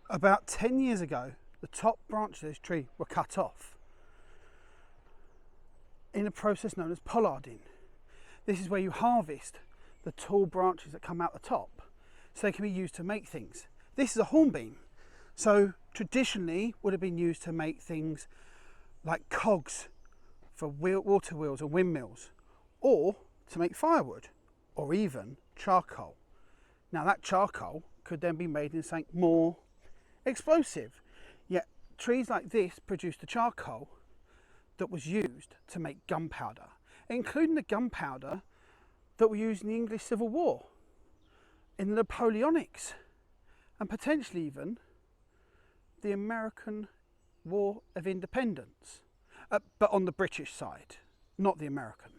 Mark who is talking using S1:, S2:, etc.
S1: About 10 years ago, the top branches of this tree were cut off in a process known as pollarding. This is where you harvest the tall branches that come out the top so they can be used to make things. This is a hornbeam, so traditionally would have been used to make things like cogs for water wheels and windmills, or to make firewood, or even charcoal. Now that charcoal could then be made into something more explosive. Yet trees like this produced the charcoal that was used to make gunpowder, including the gunpowder that were used in the English Civil War, in the Napoleonics, and potentially even the American War of Independence, but on the British side, not the American.